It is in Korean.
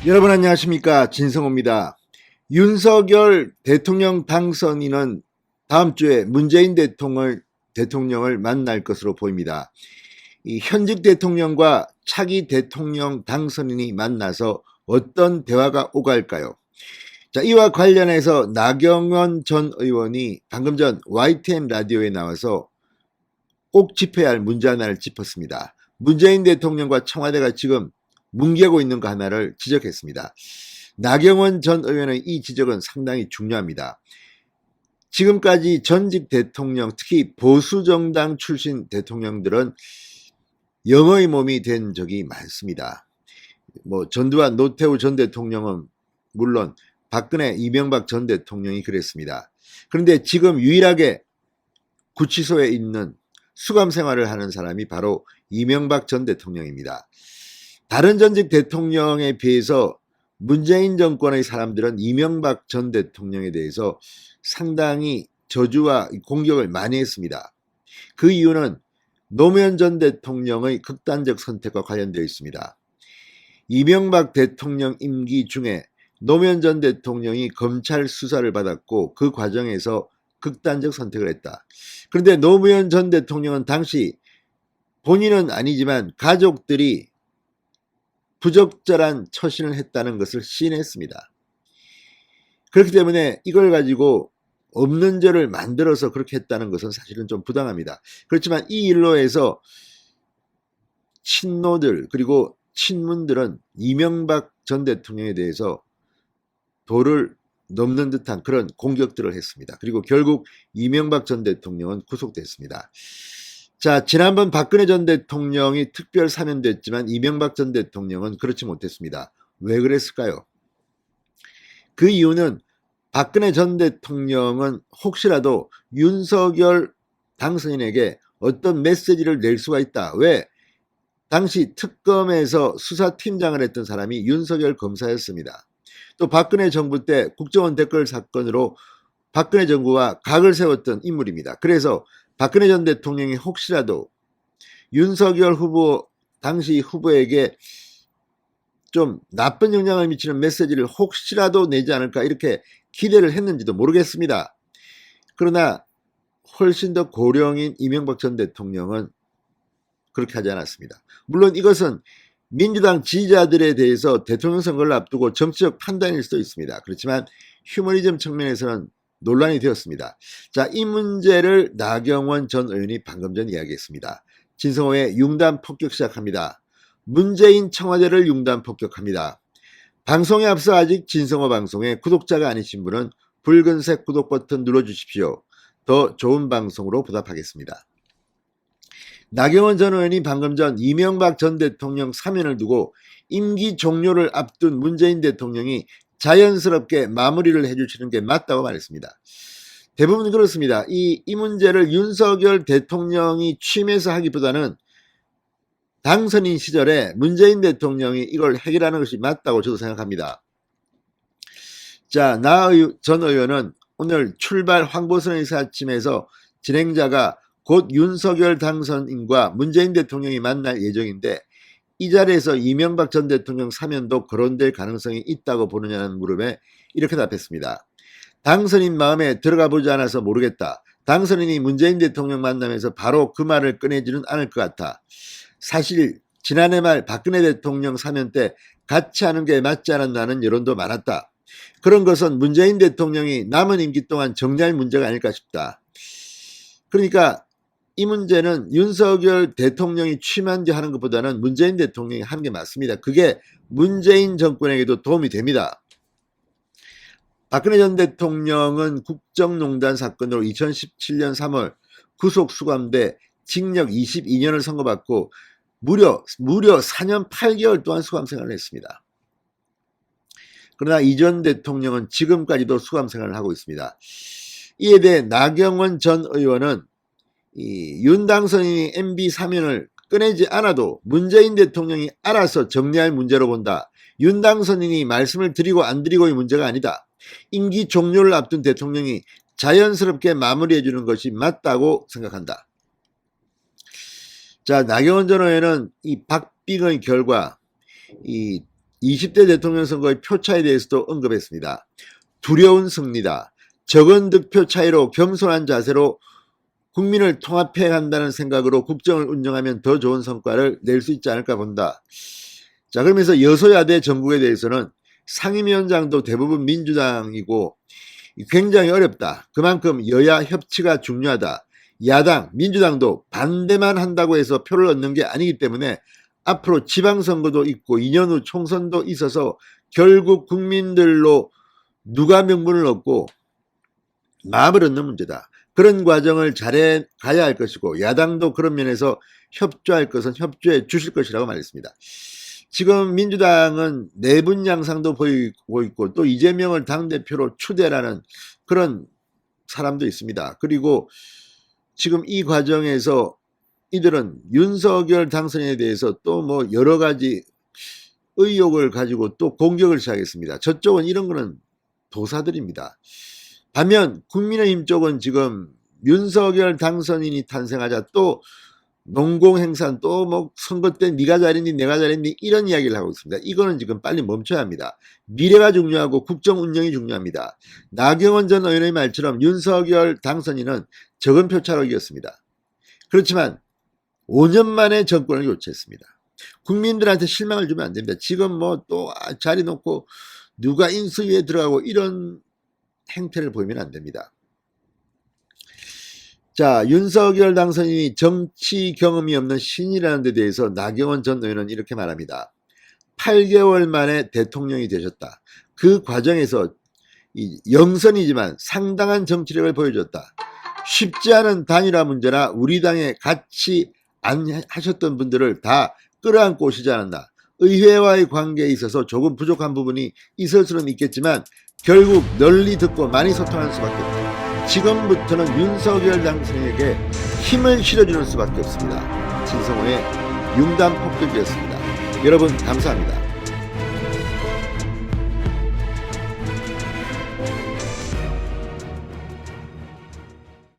여러분 안녕하십니까, 진성호입니다. 윤석열 대통령 당선인은 다음 주에 문재인 대통령을 만날 것으로 보입니다. 이 현직 대통령과 차기 대통령 당선인이 만나서 어떤 대화가 오갈까요? 자, 이와 관련해서 나경원 전 의원이 방금 전 YTN 라디오에 나와서 꼭 짚어야 할 문제 하나를 짚었습니다. 문재인 대통령과 청와대가 지금 뭉개고 있는 거 하나를 지적했습니다. 나경원 전 의원의 이 지적은 상당히 중요합니다. 지금까지 전직 대통령, 특히 보수정당 출신 대통령들은 영어의 몸이 된 적이 많습니다. 전두환, 노태우 전 대통령은 물론 박근혜, 이명박 전 대통령이 그랬습니다. 그런데 지금 유일하게 구치소에 있는 수감 생활을 하는 사람이 바로 이명박 전 대통령입니다. 다른 전직 대통령에 비해서 문재인 정권의 사람들은 이명박 전 대통령에 대해서 상당히 저주와 공격을 많이 했습니다. 그 이유는 노무현 전 대통령의 극단적 선택과 관련되어 있습니다. 이명박 대통령 임기 중에 노무현 전 대통령이 검찰 수사를 받았고 그 과정에서 극단적 선택을 했다. 그런데 노무현 전 대통령은 당시 본인은 아니지만 가족들이 부적절한 처신을 했다는 것을 시인했습니다. 그렇기 때문에 이걸 가지고 없는 죄를 만들어서 그렇게 했다는 것은 사실은 좀 부당합니다. 그렇지만 이 일로 해서 친노들 그리고 친문들은 이명박 전 대통령에 대해서 도를 넘는 듯한 그런 공격들을 했습니다. 그리고 결국 이명박 전 대통령은 구속됐습니다. 자, 지난번 박근혜 전 대통령이 특별 사면됐지만 이명박 전 대통령은 그렇지 못했습니다. 왜 그랬을까요? 그 이유는 박근혜 전 대통령은 혹시라도 윤석열 당선인에게 어떤 메시지를 낼 수가 있다. 왜? 당시 특검에서 수사팀장을 했던 사람이 윤석열 검사였습니다. 또 박근혜 정부 때 국정원 댓글 사건으로 박근혜 정부와 각을 세웠던 인물입니다. 그래서 박근혜 전 대통령이 혹시라도 윤석열 후보, 당시 후보에게 좀 나쁜 영향을 미치는 메시지를 혹시라도 내지 않을까 이렇게 기대를 했는지도 모르겠습니다. 그러나 훨씬 더 고령인 이명박 전 대통령은 그렇게 하지 않았습니다. 물론 이것은 민주당 지지자들에 대해서 대통령 선거를 앞두고 정치적 판단일 수도 있습니다. 그렇지만 휴머니즘 측면에서는 논란이 되었습니다. 자, 이 문제를 나경원 전 의원이 방금 전 이야기했습니다. 진성호의 융단 폭격 시작합니다. 문재인 청와대를 융단 폭격합니다. 방송에 앞서 아직 진성호 방송에 구독자가 아니신 분은 붉은색 구독 버튼 눌러주십시오. 더 좋은 방송으로 보답하겠습니다. 나경원 전 의원이 방금 전 이명박 전 대통령 사면을 두고 임기 종료를 앞둔 문재인 대통령이 자연스럽게 마무리를 해주시는 게 맞다고 말했습니다. 대부분 그렇습니다. 이 문제를 윤석열 대통령이 취임해서 하기보다는 당선인 시절에 문재인 대통령이 이걸 해결하는 것이 맞다고 저도 생각합니다. 자, 나 전 의원은 오늘 출발 황보선 의사 아침에서 진행자가 곧 윤석열 당선인과 문재인 대통령이 만날 예정인데 이 자리에서 이명박 전 대통령 사면도 거론될 가능성이 있다고 보느냐는 물음에 이렇게 답했습니다. 당선인 마음에 들어가 보지 않아서 모르겠다. 당선인이 문재인 대통령 만나면서 바로 그 말을 꺼내지는 않을 것 같아. 사실 지난해 말 박근혜 대통령 사면 때 같이 하는 게 맞지 않았나는 여론도 많았다. 그런 것은 문재인 대통령이 남은 임기 동안 정리할 문제가 아닐까 싶다. 그러니까 이 문제는 윤석열 대통령이 취임한 뒤 하는 것보다는 문재인 대통령이 하는 게 맞습니다. 그게 문재인 정권에게도 도움이 됩니다. 박근혜 전 대통령은 국정농단 사건으로 2017년 3월 구속 수감돼 징역 22년을 선고받고 무려 4년 8개월 동안 수감 생활을 했습니다. 그러나 이 전 대통령은 지금까지도 수감 생활을 하고 있습니다. 이에 대해 나경원 전 의원은 윤 당선인이 MB 사면을 꺼내지 않아도 문재인 대통령이 알아서 정리할 문제로 본다. 윤 당선인이 말씀을 드리고 안 드리고의 문제가 아니다. 임기 종료를 앞둔 대통령이 자연스럽게 마무리해 주는 것이 맞다고 생각한다. 자, 나경원 전 의원은 이 박빙의 결과 이 20대 대통령 선거의 표차에 대해서도 언급했습니다. 두려운 승리다. 적은 득표 차이로 겸손한 자세로 국민을 통합해 간다는 생각으로 국정을 운영하면 더 좋은 성과를 낼 수 있지 않을까 본다. 자, 그러면서 여소야대 정국에 대해서는 상임위원장도 대부분 민주당이고 굉장히 어렵다. 그만큼 여야 협치가 중요하다. 야당, 민주당도 반대만 한다고 해서 표를 얻는 게 아니기 때문에 앞으로 지방선거도 있고 2년 후 총선도 있어서 결국 국민들로 누가 명분을 얻고 마음을 얻는 문제다. 그런 과정을 잘해 가야 할 것이고 야당도 그런 면에서 협조할 것은 협조해 주실 것이라고 말했습니다. 지금 민주당은 내분 양상도 보이고 있고 또 이재명을 당대표로 추대라는 그런 사람도 있습니다. 그리고 지금 이 과정에서 이들은 윤석열 당선인에 대해서 또 뭐 여러 가지 의혹을 가지고 또 공격을 시작했습니다. 저쪽은 이런 거는 도사들입니다. 반면 국민의힘 쪽은 지금 윤석열 당선인이 탄생하자 또 농공행산 또 뭐 선거 때 네가 잘했니 내가 잘했니 이런 이야기를 하고 있습니다. 이거는 지금 빨리 멈춰야 합니다. 미래가 중요하고 국정 운영이 중요합니다. 나경원 전 의원의 말처럼 윤석열 당선인은 적은 표차로 이겼습니다. 그렇지만 5년 만에 정권을 교체했습니다. 국민들한테 실망을 주면 안 됩니다. 지금 뭐 또 자리 놓고 누가 인수위에 들어가고 이런 행태를 보이면 안 됩니다. 자, 윤석열 당선인이 정치 경험이 없는 신이라는 데 대해서 나경원 전 의원은 이렇게 말합니다. 8개월 만에 대통령이 되셨다. 그 과정에서 영선이지만 상당한 정치력을 보여줬다. 쉽지 않은 단일화 문제나 우리 당에 같이 안 하셨던 분들을 다 끌어안고 오시지 않았나. 의회와의 관계에 있어서 조금 부족한 부분이 있을 수는 있겠지만 결국 널리 듣고 많이 소통하는 수밖에 없다. 지금부터는 윤석열 당선인에게 힘을 실어주는 수밖에 없습니다. 진성호의 융단 폭격이었습니다. 여러분 감사합니다.